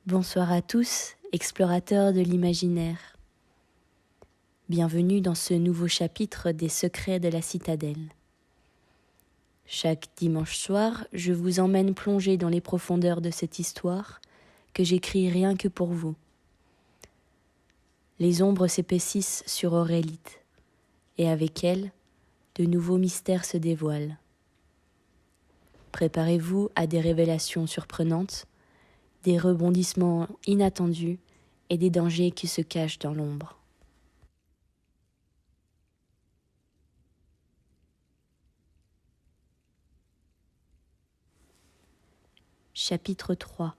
Bonsoir à tous, explorateurs de l'imaginaire. Bienvenue dans ce nouveau chapitre des secrets de la citadelle. Chaque dimanche soir, je vous emmène plonger dans les profondeurs de cette histoire que j'écris rien que pour vous. Les ombres s'épaississent sur Aurélite, et avec elles, de nouveaux mystères se dévoilent. Préparez-vous à des révélations surprenantes, des rebondissements inattendus et des dangers qui se cachent dans l'ombre. Chapitre 3.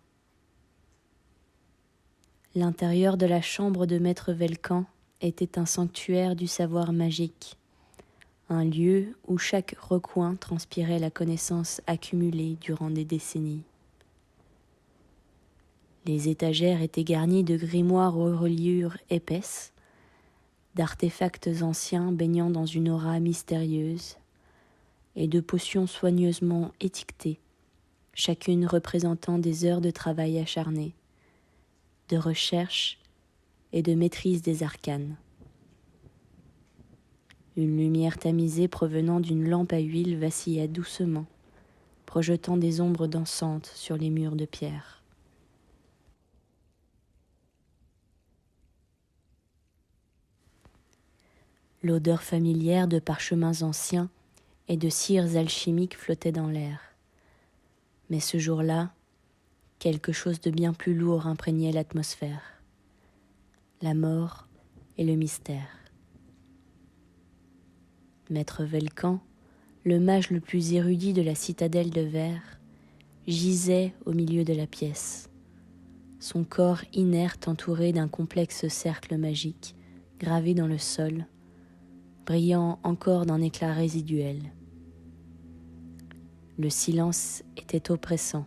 L'intérieur de la chambre de Maître Velcan était un sanctuaire du savoir magique, un lieu où chaque recoin transpirait la connaissance accumulée durant des décennies. Les étagères étaient garnies de grimoires aux reliures épaisses, d'artefacts anciens baignant dans une aura mystérieuse, et de potions soigneusement étiquetées, chacune représentant des heures de travail acharné, de recherche et de maîtrise des arcanes. Une lumière tamisée provenant d'une lampe à huile vacillait doucement, projetant des ombres dansantes sur les murs de pierre. L'odeur familière de parchemins anciens et de cires alchimiques flottait dans l'air. Mais ce jour-là, quelque chose de bien plus lourd imprégnait l'atmosphère. La mort et le mystère. Maître Velcan, le mage le plus érudit de la citadelle de verre, gisait au milieu de la pièce, son corps inerte entouré d'un complexe cercle magique gravé dans le sol, brillant encore d'un éclat résiduel. Le silence était oppressant,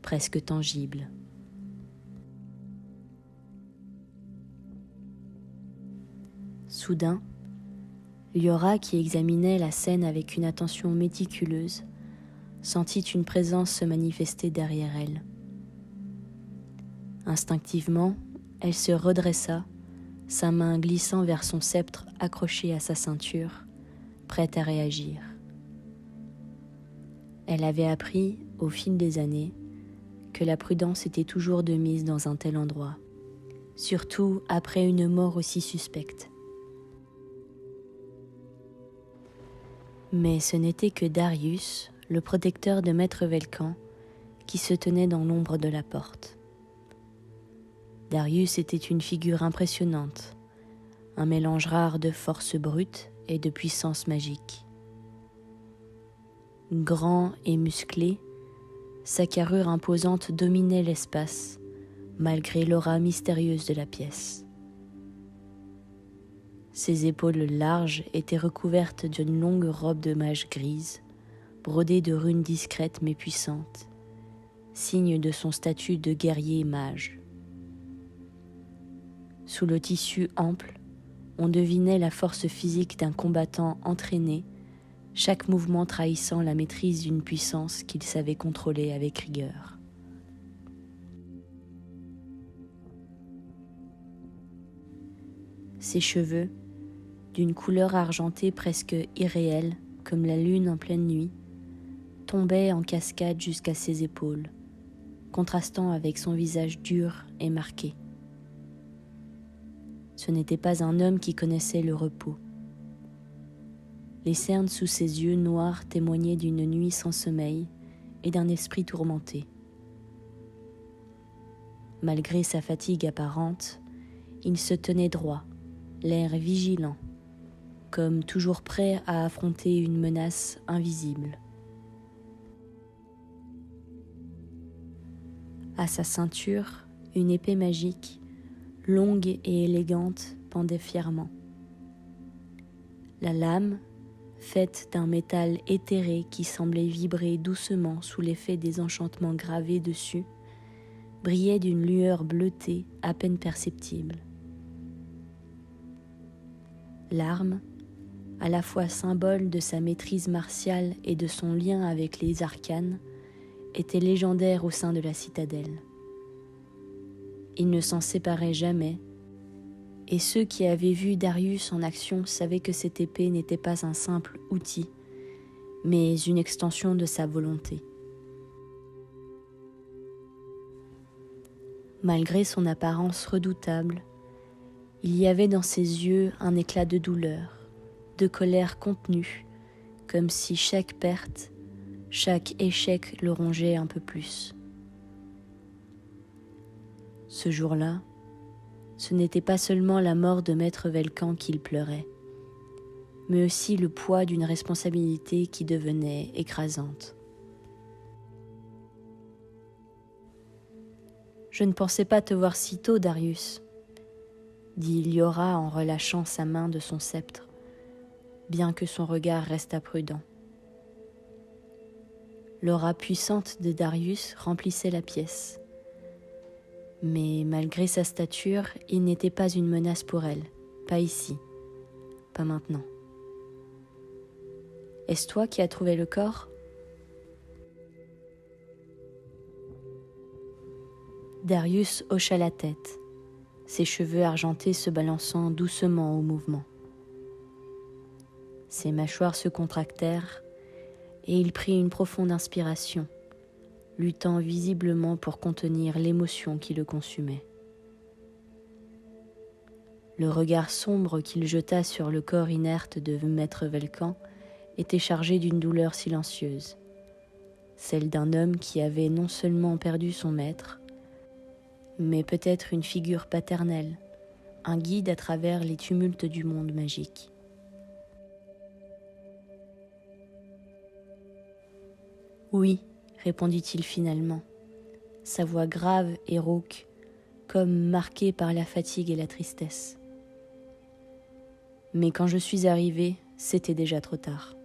presque tangible. Soudain, Liora, qui examinait la scène avec une attention méticuleuse, sentit une présence se manifester derrière elle. Instinctivement, elle se redressa, sa main glissant vers son sceptre accroché à sa ceinture, prête à réagir. Elle avait appris, au fil des années, que la prudence était toujours de mise dans un tel endroit, surtout après une mort aussi suspecte. Mais ce n'était que Darius, le protecteur de Maître Velcan, qui se tenait dans l'ombre de la porte. Darius était une figure impressionnante, un mélange rare de force brute et de puissance magique. Grand et musclé, sa carrure imposante dominait l'espace, malgré l'aura mystérieuse de la pièce. Ses épaules larges étaient recouvertes d'une longue robe de mage grise, brodée de runes discrètes mais puissantes, signe de son statut de guerrier mage. Sous le tissu ample, on devinait la force physique d'un combattant entraîné, chaque mouvement trahissant la maîtrise d'une puissance qu'il savait contrôler avec rigueur. Ses cheveux, d'une couleur argentée presque irréelle, comme la lune en pleine nuit, tombaient en cascade jusqu'à ses épaules, contrastant avec son visage dur et marqué. Ce n'était pas un homme qui connaissait le repos. Les cernes sous ses yeux noirs témoignaient d'une nuit sans sommeil et d'un esprit tourmenté. Malgré sa fatigue apparente, il se tenait droit, l'air vigilant, comme toujours prêt à affronter une menace invisible. À sa ceinture, une épée magique, longue et élégante, pendait fièrement. La lame, faite d'un métal éthéré qui semblait vibrer doucement sous l'effet des enchantements gravés dessus, brillait d'une lueur bleutée à peine perceptible. L'arme, à la fois symbole de sa maîtrise martiale et de son lien avec les arcanes, était légendaire au sein de la citadelle. Ils ne s'en séparaient jamais, et ceux qui avaient vu Darius en action savaient que cette épée n'était pas un simple outil, mais une extension de sa volonté. Malgré son apparence redoutable, il y avait dans ses yeux un éclat de douleur, de colère contenue, comme si chaque perte, chaque échec le rongeait un peu plus. Ce jour-là, ce n'était pas seulement la mort de Maître Velcan qu'il pleurait, mais aussi le poids d'une responsabilité qui devenait écrasante. « Je ne pensais pas te voir si tôt, Darius, » dit Liora en relâchant sa main de son sceptre, bien que son regard restât prudent. L'aura puissante de Darius remplissait la pièce. Mais malgré sa stature, il n'était pas une menace pour elle, pas ici, pas maintenant. « Est-ce toi qui as trouvé le corps ?» Darius hocha la tête, ses cheveux argentés se balançant doucement au mouvement. Ses mâchoires se contractèrent et il prit une profonde inspiration, luttant visiblement pour contenir l'émotion qui le consumait. Le regard sombre qu'il jeta sur le corps inerte de Maître Velcan était chargé d'une douleur silencieuse, celle d'un homme qui avait non seulement perdu son maître, mais peut-être une figure paternelle, un guide à travers les tumultes du monde magique. « Oui, » répondit-il finalement, sa voix grave et rauque, comme marquée par la fatigue et la tristesse. Mais quand je suis arrivé, c'était déjà trop tard.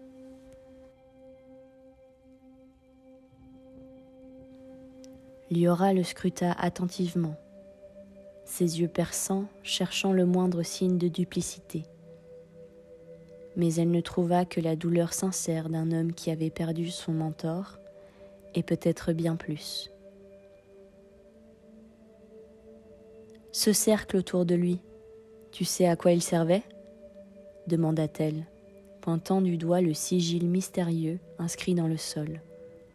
Liora le scruta attentivement, ses yeux perçants cherchant le moindre signe de duplicité. Mais elle ne trouva que la douleur sincère d'un homme qui avait perdu son mentor, et peut-être bien plus. Ce cercle autour de lui, tu sais à quoi il servait ? Demanda-t-elle, pointant du doigt le sigil mystérieux inscrit dans le sol,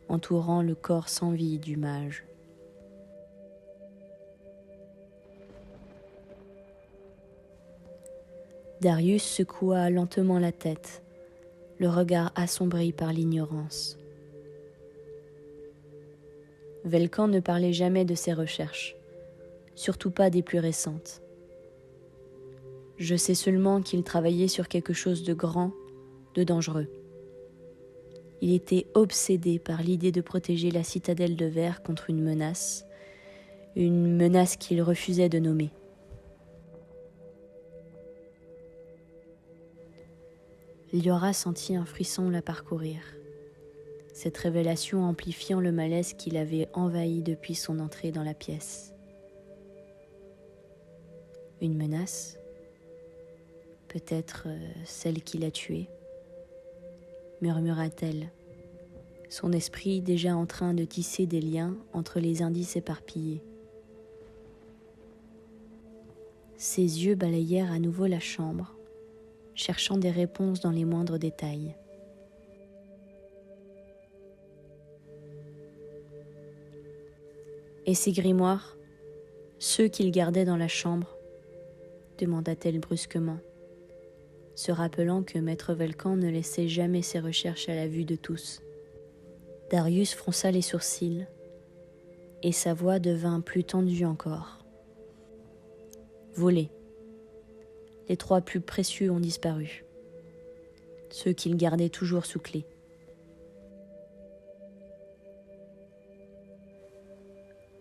entourant le corps sans vie du mage. Darius secoua lentement la tête, le regard assombri par l'ignorance. Velcan ne parlait jamais de ses recherches, surtout pas des plus récentes. Je sais seulement qu'il travaillait sur quelque chose de grand, de dangereux. Il était obsédé par l'idée de protéger la citadelle de Verre contre une menace qu'il refusait de nommer. Liora sentit un frisson la parcourir, cette révélation amplifiant le malaise qui l'avait envahi depuis son entrée dans la pièce. Une menace ? Peut-être celle qui l'a tué, murmura-t-elle, son esprit déjà en train de tisser des liens entre les indices éparpillés. Ses yeux balayèrent à nouveau la chambre, cherchant des réponses dans les moindres détails. « Et ces grimoires, ceux qu'il gardait dans la chambre ?» demanda-t-elle brusquement, se rappelant que Maître Velcan ne laissait jamais ses recherches à la vue de tous. Darius fronça les sourcils, et sa voix devint plus tendue encore. « Volés. Les 3 plus précieux ont disparu, ceux qu'il gardait toujours sous clé. »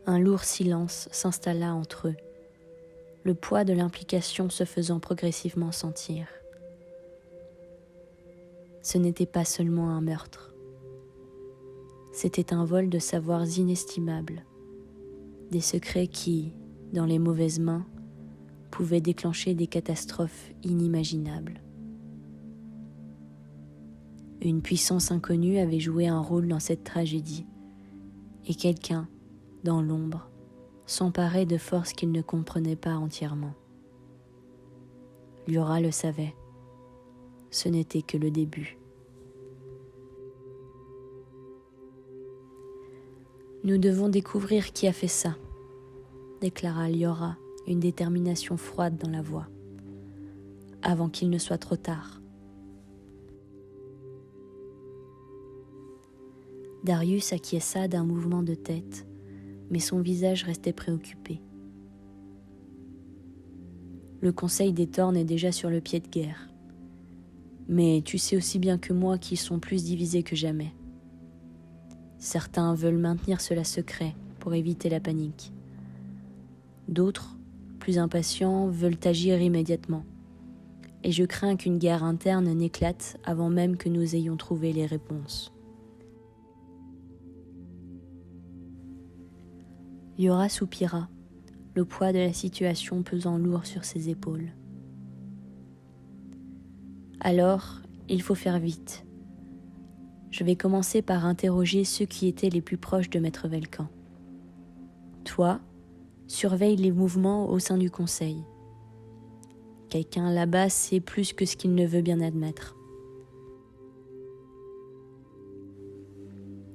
Un lourd silence s'installa entre eux, le poids de l'implication se faisant progressivement sentir. Ce n'était pas seulement un meurtre, c'était un vol de savoirs inestimables, des secrets qui, dans les mauvaises mains, pouvaient déclencher des catastrophes inimaginables. Une puissance inconnue avait joué un rôle dans cette tragédie, et quelqu'un, dans l'ombre, s'emparer de forces qu'il ne comprenait pas entièrement. Liora le savait, ce n'était que le début. Nous devons découvrir qui a fait ça, déclara Liora, une détermination froide dans la voix, avant qu'il ne soit trop tard. Darius acquiesça d'un mouvement de tête, mais son visage restait préoccupé. Le Conseil des Tornes est déjà sur le pied de guerre. Mais tu sais aussi bien que moi qu'ils sont plus divisés que jamais. Certains veulent maintenir cela secret pour éviter la panique. D'autres, plus impatients, veulent agir immédiatement. Et je crains qu'une guerre interne n'éclate avant même que nous ayons trouvé les réponses. Liora soupira, le poids de la situation pesant lourd sur ses épaules. Alors, il faut faire vite. Je vais commencer par interroger ceux qui étaient les plus proches de Maître Velcan. Toi, surveille les mouvements au sein du conseil. Quelqu'un là-bas sait plus que ce qu'il ne veut bien admettre.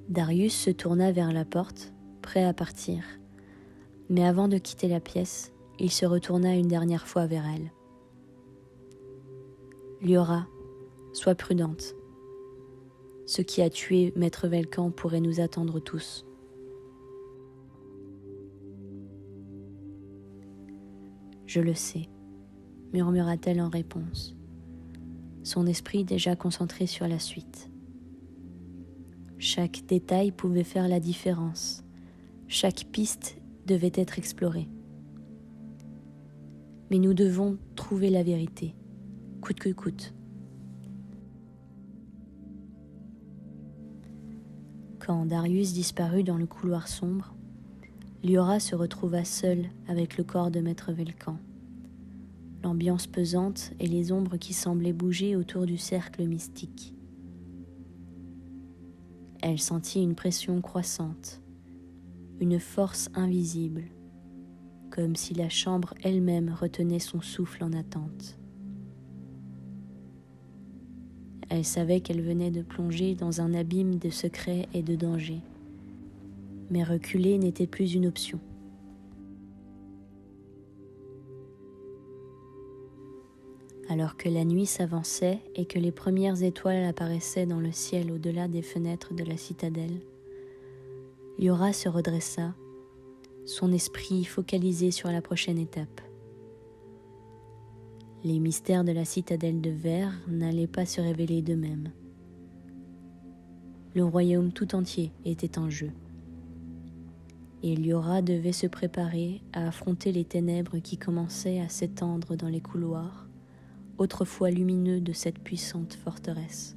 Darius se tourna vers la porte, prêt à partir. Mais avant de quitter la pièce, il se retourna une dernière fois vers elle. Liora, sois prudente. Ce qui a tué Maître Velcan pourrait nous attendre tous. Je le sais, murmura-t-elle en réponse, son esprit déjà concentré sur la suite. Chaque détail pouvait faire la différence, chaque piste devait être explorée. Mais nous devons trouver la vérité, coûte que coûte. Quand Darius disparut dans le couloir sombre, Liora se retrouva seule avec le corps de Maître Velcan. L'ambiance pesante et les ombres qui semblaient bouger autour du cercle mystique. Elle sentit une pression croissante, une force invisible, comme si la chambre elle-même retenait son souffle en attente. Elle savait qu'elle venait de plonger dans un abîme de secrets et de dangers, mais reculer n'était plus une option. Alors que la nuit s'avançait et que les premières étoiles apparaissaient dans le ciel au-delà des fenêtres de la citadelle, Liora se redressa, son esprit focalisé sur la prochaine étape. Les mystères de la citadelle de verre n'allaient pas se révéler d'eux-mêmes. Le royaume tout entier était en jeu. Et Liora devait se préparer à affronter les ténèbres qui commençaient à s'étendre dans les couloirs, autrefois lumineux de cette puissante forteresse.